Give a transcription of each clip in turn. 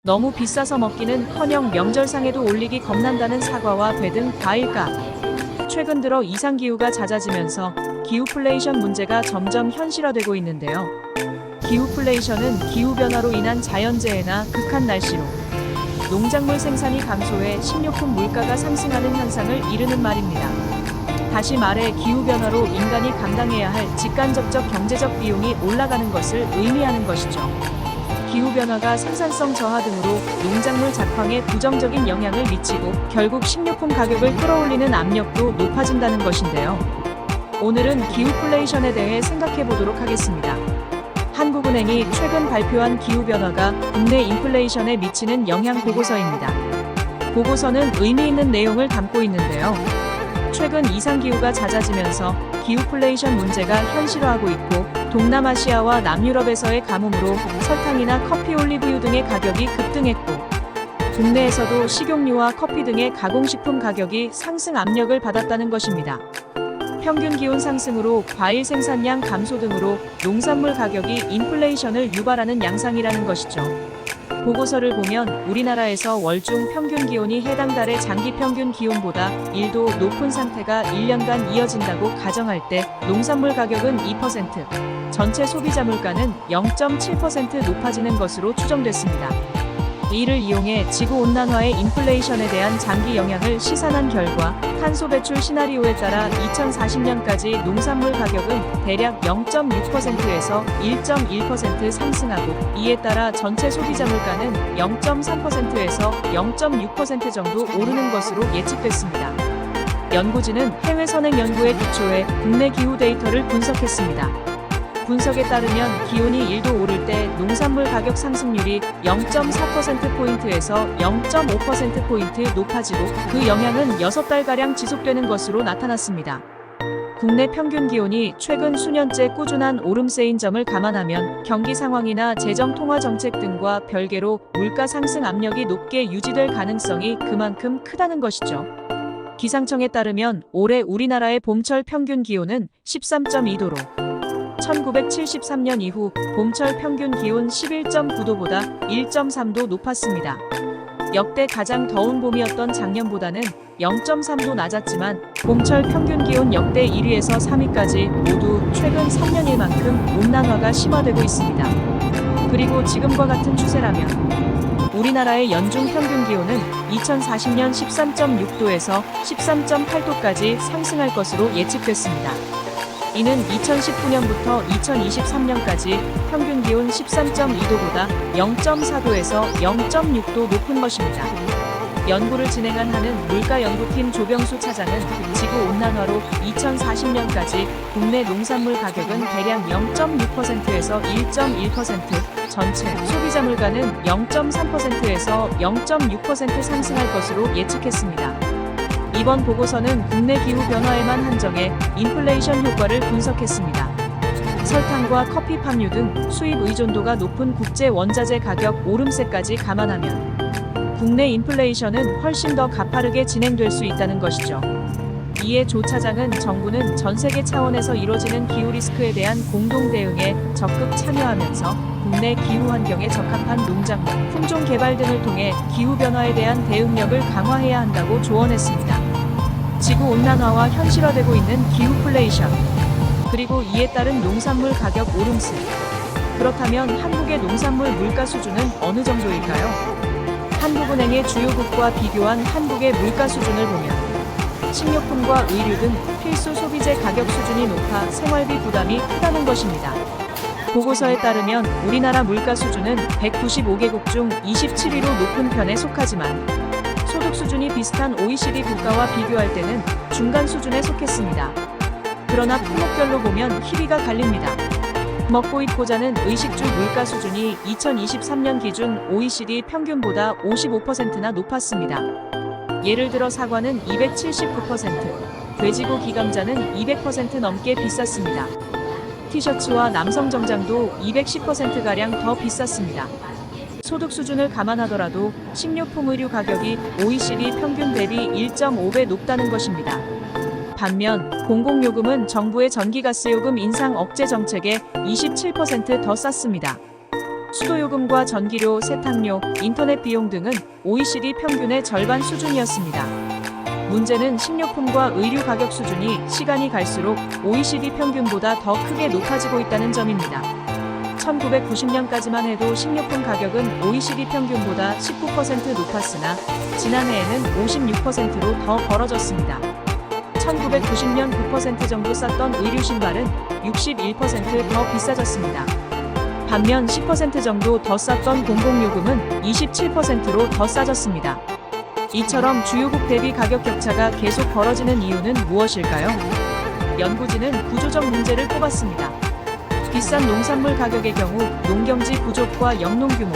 너무 비싸서 먹기는커녕 명절상에도 올리기 겁난다는 사과와 배 등 과일값. 최근 들어 이상기후가 잦아지면서 기후플레이션 문제가 점점 현실화되고 있는데요. 기후플레이션은 기후변화로 인한 자연재해나 극한 날씨로 농작물 생산이 감소해 식료품 물가가 상승하는 현상을 이르는 말입니다. 다시 말해 기후변화로 인간이 감당해야 할 직간접적 경제적 비용이 올라가는 것을 의미하는 것이죠. 기후변화가 생산성 저하 등으로 농작물 작황에 부정적인 영향을 미치고 결국 식료품 가격을 끌어올리는 압력도 높아진다는 것인데요. 오늘은 기후플레이션에 대해 생각해 보도록 하겠습니다. 한국은행이 최근 발표한 기후변화가 국내 인플레이션에 미치는 영향 보고서입니다. 보고서는 의미 있는 내용을 담고 있는데요. 최근 이상기후가 잦아지면서 기후플레이션 문제가 현실화하고 있고 동남아시아와 남유럽에서의 가뭄으로 설탕이나 커피, 올리브유 등의 가격이 급등했고 국내에서도 식용유와 커피 등의 가공식품 가격이 상승 압력을 받았다는 것입니다. 평균 기온 상승으로 과일 생산량 감소 등으로 농산물 가격이 인플레이션을 유발하는 양상이라는 것이죠. 보고서를 보면 우리나라에서 월중 평균 기온이 해당 달의 장기 평균 기온보다 1도 높은 상태가 1년간 이어진다고 가정할 때 농산물 가격은 2%, 전체 소비자 물가는 0.7% 높아지는 것으로 추정됐습니다. 이를 이용해 지구온난화의 인플레이션에 대한 장기 영향을 시산한 결과 탄소 배출 시나리오에 따라 2040년까지 농산물 가격은 대략 0.6%에서 1.1% 상승하고 이에 따라 전체 소비자 물가는 0.3%에서 0.6% 정도 오르는 것으로 예측됐습니다. 연구진은 해외 선행 연구에 기초해 국내 기후 데이터를 분석했습니다. 분석에 따르면 기온이 1도 오를 때 농산물 가격 상승률이 0.4%포인트에서 0.5%포인트 높아지고 그 영향은 6달가량 지속되는 것으로 나타났습니다. 국내 평균 기온이 최근 수년째 꾸준한 오름세인 점을 감안하면 경기 상황이나 재정 통화 정책 등과 별개로 물가 상승 압력이 높게 유지될 가능성이 그만큼 크다는 것이죠. 기상청에 따르면 올해 우리나라의 봄철 평균 기온은 13.2도로 1973년 이후 봄철 평균 기온 11.9도보다 1.3도 높았습니다. 역대 가장 더운 봄이었던 작년보다는 0.3도 낮았지만 봄철 평균 기온 역대 1위에서 3위까지 모두 최근 3년일 만큼 온난화가 심화되고 있습니다. 그리고 지금과 같은 추세라면 우리나라의 연중 평균 기온은 2040년 13.6도에서 13.8도까지 상승할 것으로 예측됐습니다. 이는 2019년부터 2023년까지 평균 기온 13.2도보다 0.4도에서 0.6도 높은 것입니다. 연구를 진행한 한은 물가연구팀 조병수 차장은 지구온난화로 2040년까지 국내 농산물 가격은 대략 0.6%에서 1.1%, 전체 소비자 물가는 0.3%에서 0.6% 상승할 것으로 예측했습니다. 이번 보고서는 국내 기후 변화에만 한정해 인플레이션 효과를 분석했습니다. 설탕과 커피, 팜유 등 수입 의존도가 높은 국제 원자재 가격 오름세까지 감안하면 국내 인플레이션은 훨씬 더 가파르게 진행될 수 있다는 것이죠. 이에 조 차장은 정부는 전 세계 차원에서 이뤄지는 기후 리스크에 대한 공동 대응에 적극 참여하면서 국내 기후 환경에 적합한 농작물, 품종 개발 등을 통해 기후 변화에 대한 대응력을 강화해야 한다고 조언했습니다. 지구온난화와 현실화되고 있는 기후플레이션, 그리고 이에 따른 농산물 가격 오름세. 그렇다면 한국의 농산물 물가 수준은 어느 정도일까요? 한국은행의 주요국과 비교한 한국의 물가 수준을 보면 식료품과 의류 등 필수 소비재 가격 수준이 높아 생활비 부담이 크다는 것입니다. 보고서에 따르면 우리나라 물가 수준은 195개국 중 27위로 높은 편에 속하지만 소득 수준이 비슷한 OECD 국가와 비교할 때는 중간 수준에 속했습니다. 그러나 품목별로 보면 희비가 갈립니다. 먹고 입고자는 의식주 물가 수준이 2023년 기준 OECD 평균보다 55%나 높았습니다. 예를 들어 사과는 279%, 돼지고기 감자는 200% 넘게 비쌌습니다. 티셔츠와 남성 정장도 210%가량 더 비쌌습니다. 소득 수준을 감안하더라도 식료품 의류 가격이 OECD 평균 대비 1.5배 높다는 것입니다. 반면 공공요금은 정부의 전기가스요금 인상 억제 정책에 27% 더 쌌습니다. 수도요금과 전기료, 세탁료, 인터넷 비용 등은 OECD 평균의 절반 수준이었습니다. 문제는 식료품과 의류 가격 수준이 시간이 갈수록 OECD 평균보다 더 크게 높아지고 있다는 점입니다. 1990년까지만 해도 식료품 가격은 OECD 평균보다 19% 높았으나 지난해에는 56%로 더 벌어졌습니다. 1990년 9% 정도 쌌던 의류 신발은 61% 더 비싸졌습니다. 반면 10% 정도 더 쌌던 공공요금은 27%로 더 싸졌습니다. 이처럼 주요국 대비 가격 격차가 계속 벌어지는 이유는 무엇일까요? 연구진은 구조적 문제를 꼽았습니다. 비싼 농산물 가격의 경우 농경지 부족과 영농 규모,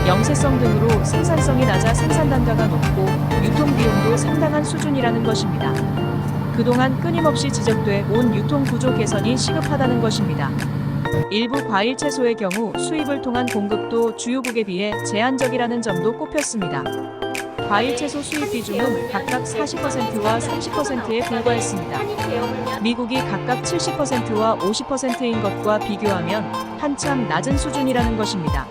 영세성 등으로 생산성이 낮아 생산 단가가 높고 유통 비용도 상당한 수준이라는 것입니다. 그동안 끊임없이 지적돼 온 유통 구조 개선이 시급하다는 것입니다. 일부 과일 채소의 경우 수입을 통한 공급도 주요국에 비해 제한적이라는 점도 꼽혔습니다. 과일 채소 수입 비중은 각각 40%와 30%에 불과했습니다. 미국이 각각 70%와 50%인 것과 비교하면 한참 낮은 수준이라는 것입니다.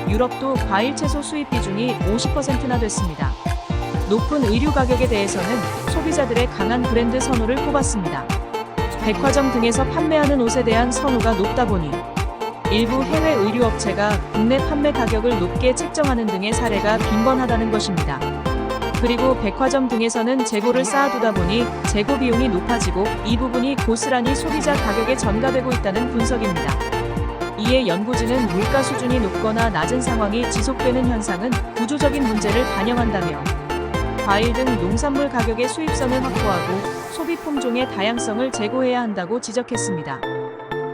유럽도 과일 채소 수입 비중이 50%나 됐습니다. 높은 의류 가격에 대해서는 소비자들의 강한 브랜드 선호를 꼽았습니다. 백화점 등에서 판매하는 옷에 대한 선호가 높다 보니 일부 해외 의류 업체가 국내 판매 가격을 높게 책정하는 등의 사례가 빈번하다는 것입니다. 그리고 백화점 등에서는 재고를 쌓아두다 보니 재고 비용이 높아지고 이 부분이 고스란히 소비자 가격에 전가되고 있다는 분석입니다. 이에 연구진은 물가 수준이 높거나 낮은 상황이 지속되는 현상은 구조적인 문제를 반영한다며 과일 등 농산물 가격의 수입선을 확보하고 소비 품종의 다양성을 제고해야 한다고 지적했습니다.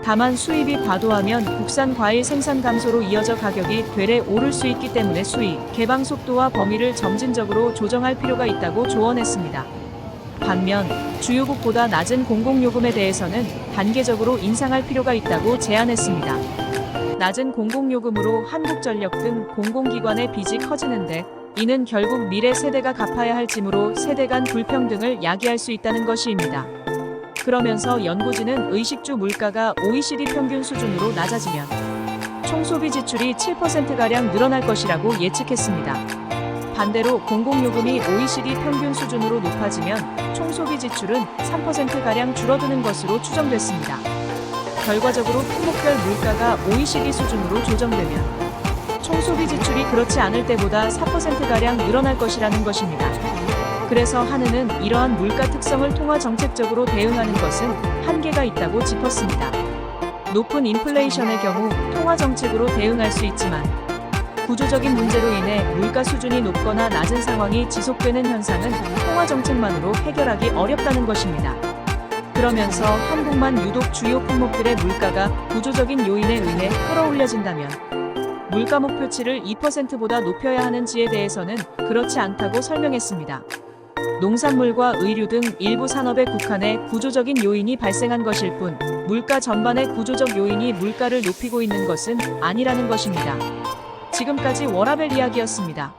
다만 수입이 과도하면 국산 과일 생산 감소로 이어져 가격이 되레 오를 수 있기 때문에 수입, 개방 속도와 범위를 점진적으로 조정할 필요가 있다고 조언했습니다. 반면 주요국보다 낮은 공공요금에 대해서는 단계적으로 인상할 필요가 있다고 제안했습니다. 낮은 공공요금으로 한국전력 등 공공기관의 빚이 커지는데 이는 결국 미래 세대가 갚아야 할 짐으로 세대 간 불평등을 야기할 수 있다는 것입니다. 그러면서 연구진은 의식주 물가가 OECD 평균 수준으로 낮아지면 총소비 지출이 7%가량 늘어날 것이라고 예측했습니다. 반대로 공공요금이 OECD 평균 수준으로 높아지면 총소비 지출은 3%가량 줄어드는 것으로 추정됐습니다. 결과적으로 품목별 물가가 OECD 수준으로 조정되면 총소비 지출이 그렇지 않을 때보다 4%가량 늘어날 것이라는 것입니다. 그래서 한은은 이러한 물가 특성을 통화 정책적으로 대응하는 것은 한계가 있다고 짚었습니다. 높은 인플레이션의 경우 통화 정책으로 대응할 수 있지만 구조적인 문제로 인해 물가 수준이 높거나 낮은 상황이 지속되는 현상은 통화 정책만으로 해결하기 어렵다는 것입니다. 그러면서 한국만 유독 주요 품목들의 물가가 구조적인 요인에 의해 끌어올려진다면 물가 목표치를 2%보다 높여야 하는지에 대해서는 그렇지 않다고 설명했습니다. 농산물과 의류 등 일부 산업에 국한해 구조적인 요인이 발생한 것일 뿐 물가 전반의 구조적 요인이 물가를 높이고 있는 것은 아니라는 것입니다. 지금까지 워라밸 이야기였습니다.